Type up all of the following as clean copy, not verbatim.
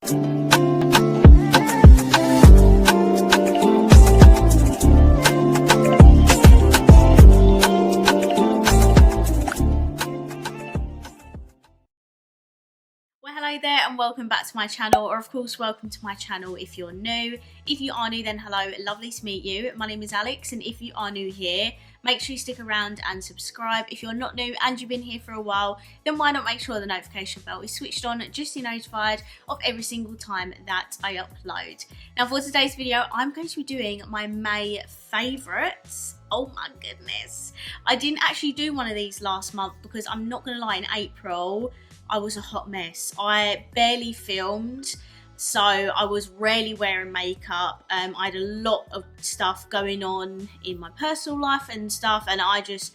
Hello there and welcome back to my channel, or of course welcome to my channel if you're new. If you are new, then hello, lovely to meet you. My name is Alex, and if you are new here, make sure you stick around and subscribe. If you're not new and you've been here for a while, then why not make sure the notification bell is switched on just to be notified of every single time that I upload. Now for today's video, I'm going to be doing my May favourites. Oh my goodness. I didn't actually do one of these last month because I'm not going to lie, in April, I was a hot mess. I barely filmed, so I was rarely wearing makeup. I had a lot of stuff going on in my personal life and stuff, and I just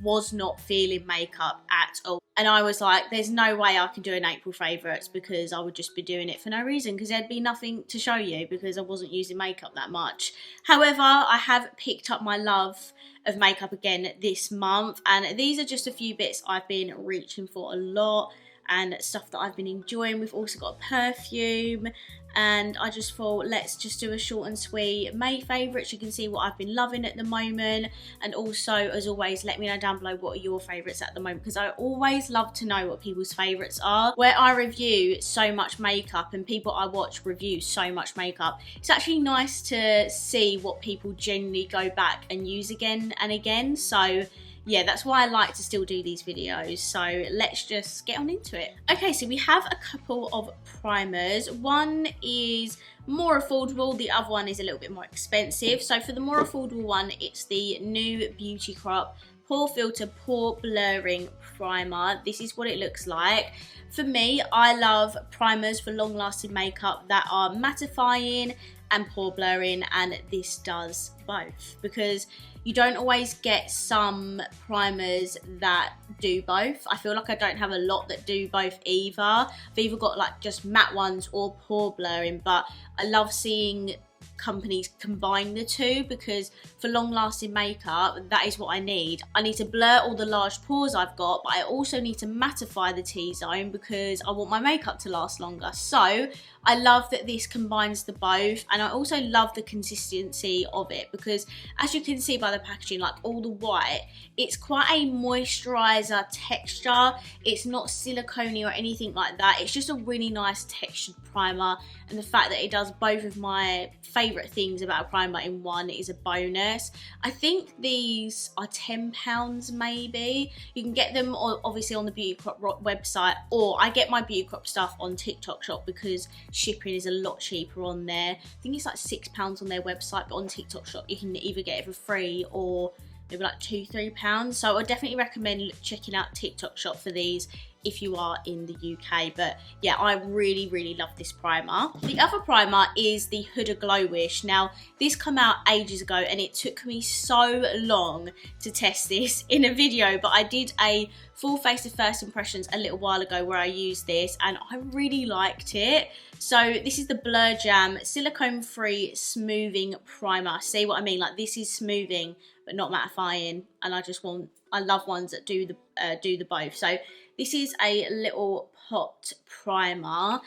was not feeling makeup at all. And I was like, there's no way I can do an April favourites because I would just be doing it for no reason, because there'd be nothing to show you because I wasn't using makeup that much. However, I have picked up my love of makeup again this month, and these are just a few bits I've been reaching for a lot and stuff that I've been enjoying. We've also got Perfume, and I just thought let's just do a short and sweet May favourites. You can see what I've been loving at the moment, and also as always let me know down below what are your favourites at the moment, because I always love to know what people's favourites are. Where I review so much makeup and people I watch review so much makeup, it's actually nice to see what people genuinely go back and use again and again. So yeah, that's why I like to still do these videos. So let's just get on into it. Okay, so we have a couple of primers. One is more affordable, the other one is a little bit more expensive. So for the more affordable one, it's the new Beauty Crop Pore Filter Pore Blurring Primer. This is what it looks like. For me, I love primers for long lasting makeup that are mattifying and pore blurring, and this does both, because you don't always get some primers that do both. I feel like I don't have a lot that do both either. I've either got like just matte ones or pore blurring, but I love seeing companies combine the two, because for long lasting makeup, that is what I need. I need to blur all the large pores I've got, but I also need to mattify the T-zone because I want my makeup to last longer. So I love that this combines the both, and I also love the consistency of it, because as you can see by the packaging, like all the white, it's quite a moisturizer texture. It's not silicone or anything like that. It's just a really nice textured primer, and the fact that it does both of my favourite things about a primer in one is a bonus. I think these are £10 maybe. You can get them obviously on the Beauty Crop website, or I get my Beauty Crop stuff on TikTok shop because shipping is a lot cheaper on there. I think it's like £6 on their website, but on TikTok shop you can either get it for free or maybe like £2–3. So I definitely recommend checking out TikTok shop for these if you are in the UK. But yeah, I really love this primer. The other primer is the Huda Glow Wish. Now this came out ages ago, and it took me so long to test this in a video, but I did a full face of first impressions a little while ago where I used this, and I really liked it. So this is the Blur Jam silicone free smoothing primer. See what I mean? Like, this is smoothing but not mattifying, and I love ones that do the both. So this is a little pot primer,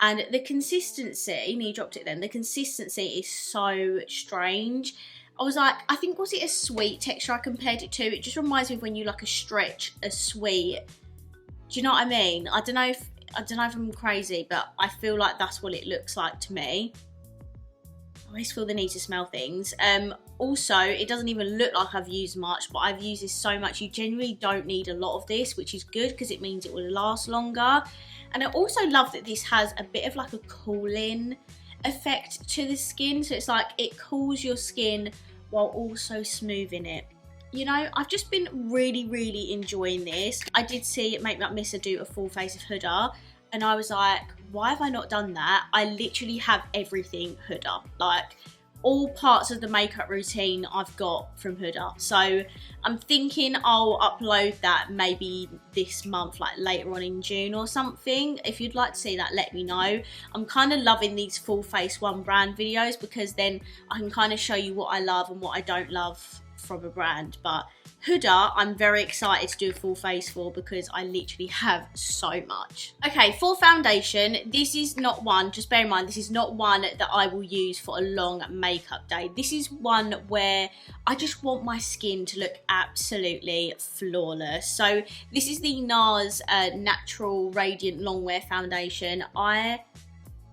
and the consistency, you dropped it then, the consistency is so strange. I was like, I think, was it a sweet texture I compared it to? It just reminds me of when you like a stretch a sweet. Do you know what I mean? I don't know if I'm crazy, but I feel like that's what it looks like to me. I always feel the need to smell things. Also, it doesn't even look like I've used much, but I've used this so much. You generally don't need a lot of this, which is good because it means it will last longer. And I also love that this has a bit of like a cooling effect to the skin. So it's like it cools your skin while also smoothing it. You know, I've just been really enjoying this. I did see Make Up Missa do a full face of Huda, and I was like, why have I not done that? I literally have everything Huda. Like, all parts of the makeup routine I've got from Huda. So I'm thinking I'll upload that maybe this month, like later on in June or something. If you'd like to see that, let me know. I'm kind of loving these full face one brand videos, because then I can kind of show you what I love and what I don't love from a brand. But Huda, I'm very excited to do a full face for because I literally have so much. Okay, for foundation, this is not one, just bear in mind, this is not one that I will use for a long makeup day. This is one where I just want my skin to look absolutely flawless. So this is the NARS Natural Radiant Longwear Foundation. I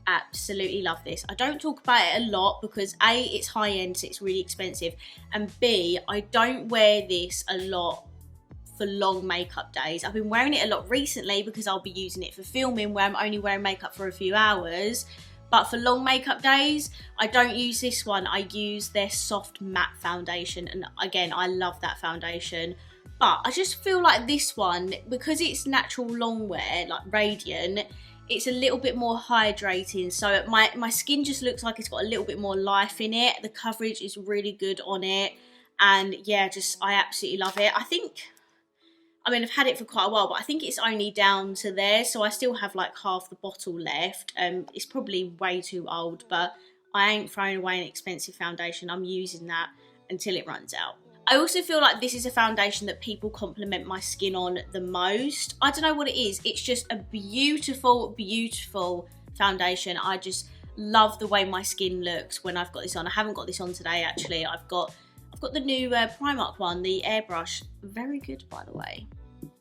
absolutely love this. I don't talk about it a lot because A, it's high end, so it's really expensive, and B, I don't wear this a lot for long makeup days. I've been wearing it a lot recently because I'll be using it for filming where I'm only wearing makeup for a few hours. But for long makeup days, I don't use this one. I use their soft matte foundation, and again, I love that foundation. But I just feel like this one, because it's natural longwear, like radiant, it's a little bit more hydrating, so my skin just looks like it's got a little bit more life in it. The coverage is really good on it, and yeah, I absolutely love it. I mean, I've had it for quite a while, but I think it's only down to there, so I still have like half the bottle left. It's probably way too old, but I ain't throwing away an expensive foundation. I'm using that until it runs out. I also feel like this is a foundation that people compliment my skin on the most. I don't know what it is. It's just a beautiful, beautiful foundation. I just love the way my skin looks when I've got this on. I haven't got this on today, actually. I've got the new Primark one, the Airbrush. Very good, by the way,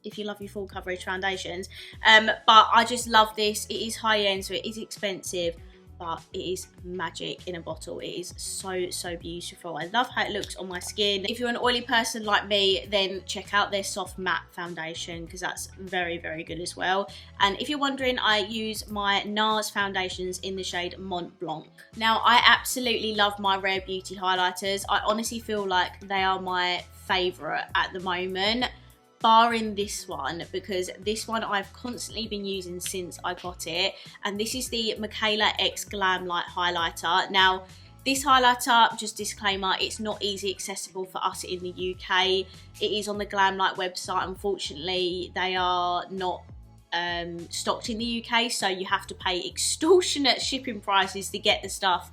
if you love your full coverage foundations. But I just love this. It is high end, so it is expensive, but it is magic in a bottle. It is so, so beautiful. I love how it looks on my skin. If you're an oily person like me, then check out their soft matte foundation because that's very, very good as well. And if you're wondering, I use my NARS foundations in the shade Mont Blanc. Now, I absolutely love my Rare Beauty highlighters. I honestly feel like they are my favourite at the moment, barring this one, because this one I've constantly been using since I got it, and this is the Mikayla X Glamlite highlighter. Now, this highlighter, just disclaimer, it's not easy accessible for us in the UK. It is on the Glamlite website. Unfortunately, they are not stocked in the UK, so you have to pay extortionate shipping prices to get the stuff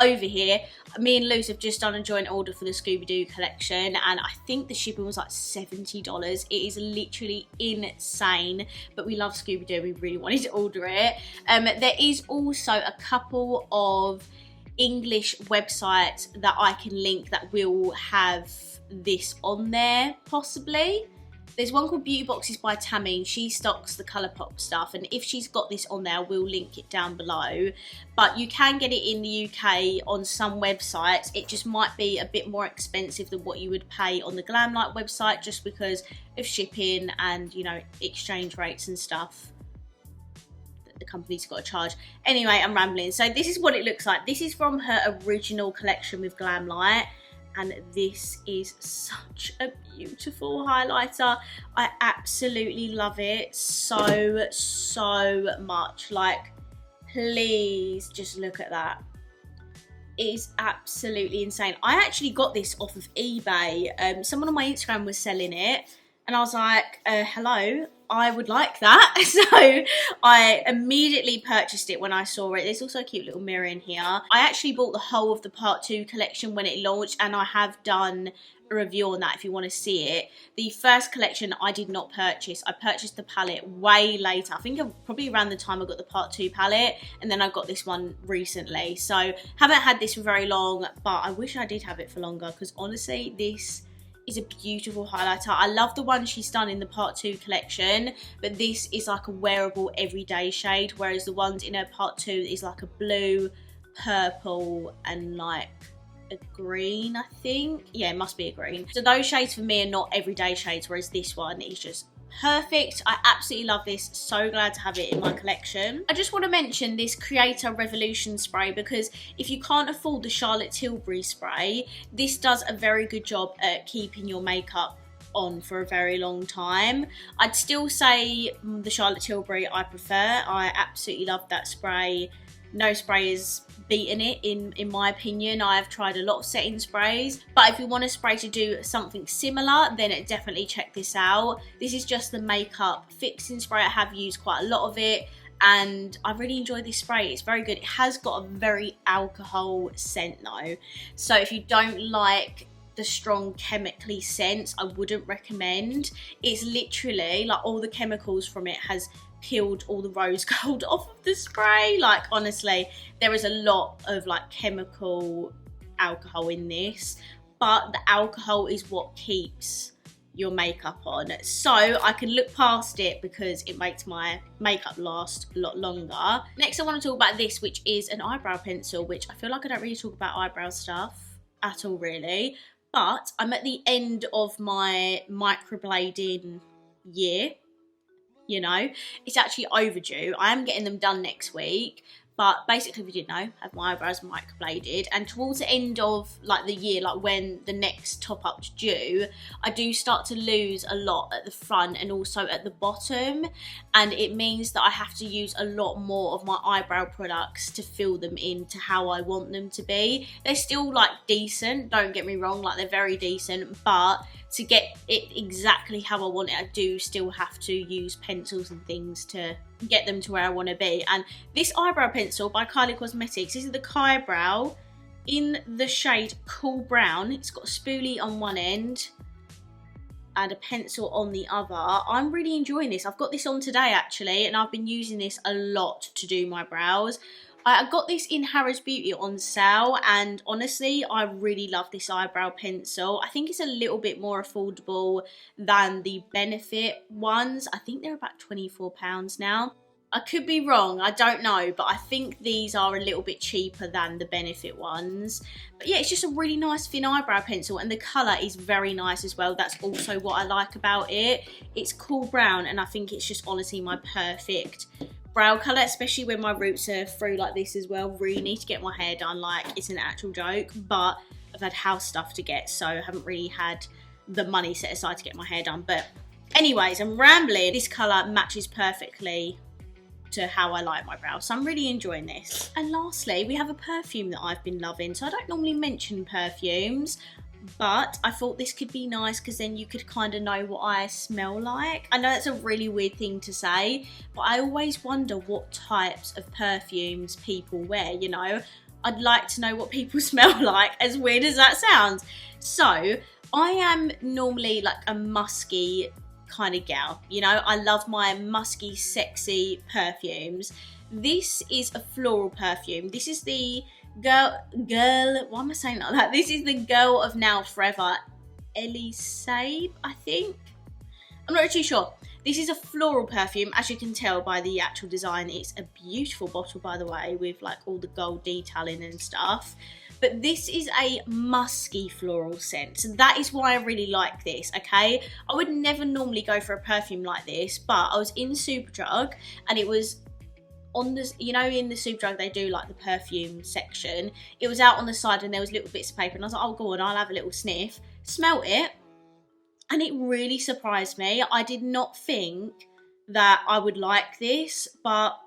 over here. Me and Luz have just done a joint order for the Scooby-Doo collection, and I think the shipping was like $70. It is literally insane, but we love Scooby-Doo. We really wanted to order it. There is also a couple of English websites that I can link that will have this on there, possibly. There's one called Beauty Boxes by Tammy, and she stocks the Colourpop stuff, and if she's got this on there, we'll link it down below. But you can get it in the UK on some websites. It just might be a bit more expensive than what you would pay on the Glamlite website, just because of shipping and, you know, exchange rates and stuff that the company's got to charge. Anyway, I'm rambling. So this is what it looks like. This is from her original collection with Glamlite, and this is such a beautiful highlighter. I absolutely love it so, so much. Like, please just look at that. It is absolutely insane. I actually got this off of eBay. Someone on my Instagram was selling it, and I was like, hello, I would like that. So I immediately purchased it when I saw it. There's also a cute little mirror in here. I actually bought the whole of the Part 2 collection when it launched, and I have done a review on that if you want to see it. The first collection I did not purchase. I purchased the palette way later. I think probably around the time I got the Part 2 palette, and then I got this one recently. So haven't had this for very long, but I wish I did have it for longer, because honestly, this is a beautiful highlighter. I love the one she's done in the Part 2 collection, but this is like a wearable everyday shade, whereas the ones in her Part 2 is like a blue, purple, and like a green, I think. Yeah, it must be a green. So those shades for me are not everyday shades, whereas this one is just perfect. I absolutely love this. So glad to have it in my collection. I just want to mention this Creator Revolution spray, because if you can't afford the Charlotte Tilbury spray, this does a very good job at keeping your makeup on for a very long time. I'd still say the Charlotte Tilbury I prefer. I absolutely love that spray. No spray is beaten it in my opinion. I've tried a lot of setting sprays, but if you want a spray to do something similar, then definitely check this out. This is just the makeup fixing spray. I have used quite a lot of it, and I really enjoy this spray. It's very good. It has got a very alcohol scent though, so if you don't like the strong chemically scents, I wouldn't recommend. It's literally like all the chemicals from it has peeled all the rose gold off of the spray. Like honestly, there is a lot of like chemical alcohol in this, but the alcohol is what keeps your makeup on, so I can look past it because it makes my makeup last a lot longer. Next I want to talk about this, which is an eyebrow pencil, which I feel like I don't really talk about eyebrow stuff at all really, but I'm at the end of my microblading year. You know, it's actually overdue. I am getting them done next week, but basically, if you didn't know, I have my eyebrows microbladed, and towards the end of like the year, like when the next top up's due, I do start to lose a lot at the front and also at the bottom, and it means that I have to use a lot more of my eyebrow products to fill them in to how I want them to be. They're still like decent, don't get me wrong, like they're very decent, but to get it exactly how I want it, I do still have to use pencils and things to get them to where I want to be. And this eyebrow pencil by Kylie Cosmetics, this is the Eyebrow in the shade Cool Brown. It's got a spoolie on one end and a pencil on the other. I'm really enjoying this. I've got this on today actually, and I've been using this a lot to do my brows. I got this in Harrods Beauty on sale, and honestly I really love this eyebrow pencil. I think it's a little bit more affordable than the Benefit ones. I think they're about £24 now. I could be wrong, I don't know, but I think these are a little bit cheaper than the Benefit ones. But yeah, it's just a really nice thin eyebrow pencil, and the colour is very nice as well. That's also what I like about it. It's cool brown, and I think it's just honestly my perfect brow colour, especially when my roots are through like this as well. Really need to get my hair done, like it's an actual joke, but I've had house stuff to get, so I haven't really had the money set aside to get my hair done. But anyways, I'm rambling. This colour matches perfectly to how I like my brows, so I'm really enjoying this. And lastly, we have a perfume that I've been loving. So I don't normally mention perfumes, but I thought this could be nice because then you could kind of know what I smell like. I know that's a really weird thing to say, but I always wonder what types of perfumes people wear, you know. I'd like to know what people smell like, as weird as that sounds. So I am normally like a musky kind of gal, you know. I love my musky, sexy perfumes. This is a floral perfume. This is the girl, why am I saying like that? This is the Girl of Now Forever Elise, I think. I'm not too sure. This is a floral perfume, as you can tell by the actual design. It's a beautiful bottle, by the way, with like all the gold detailing and stuff. But this is a musky floral scent, so that is why I really like this, okay? I would never normally go for a perfume like this, but I was in Superdrug and it was on this, you know, in the Superdrug they do like the perfume section. It was out on the side and there was little bits of paper, and I was like, oh go on, I'll have a little sniff. Smelt it, and it really surprised me. I did not think that I would like this, but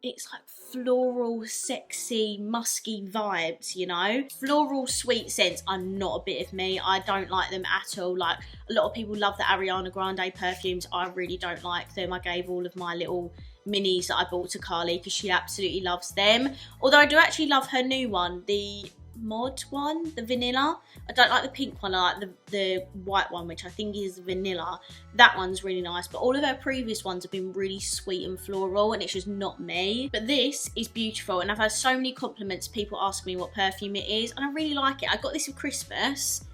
it's like floral, sexy, musky vibes, you know. Floral sweet scents are not a bit of me. I don't like them at all. Like a lot of people love the Ariana Grande perfumes. I really don't like them. I gave all of my little minis that I bought to Carly because she absolutely loves them. Although I do actually love her new one, the mod one, the vanilla. I don't like the pink one, I like the white one, which I think is vanilla. That one's really nice, but all of her previous ones have been really sweet and floral, and it's just not me. But this is beautiful, and I've had so many compliments, people ask me what perfume it is, and I really like it. I got this for Christmas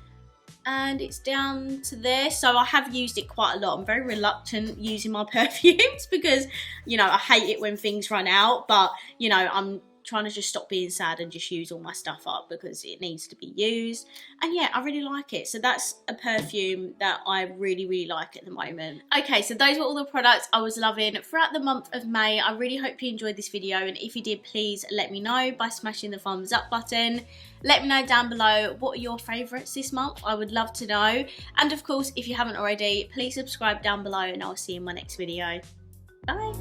and it's down to there, so I have used it quite a lot. I'm very reluctant using my perfumes because, you know, I hate it when things run out, but you know, I'm trying to just stop being sad and just use all my stuff up because it needs to be used. And yeah, I really like it. So that's a perfume that I really like at the moment. Okay, so those were all the products I was loving throughout the month of May. I really hope you enjoyed this video, and if you did, please let me know by smashing the thumbs up button. Let me know down below what are your favourites this month. I would love to know. And of course, if you haven't already, please subscribe down below, and I'll see you in my next video. Bye.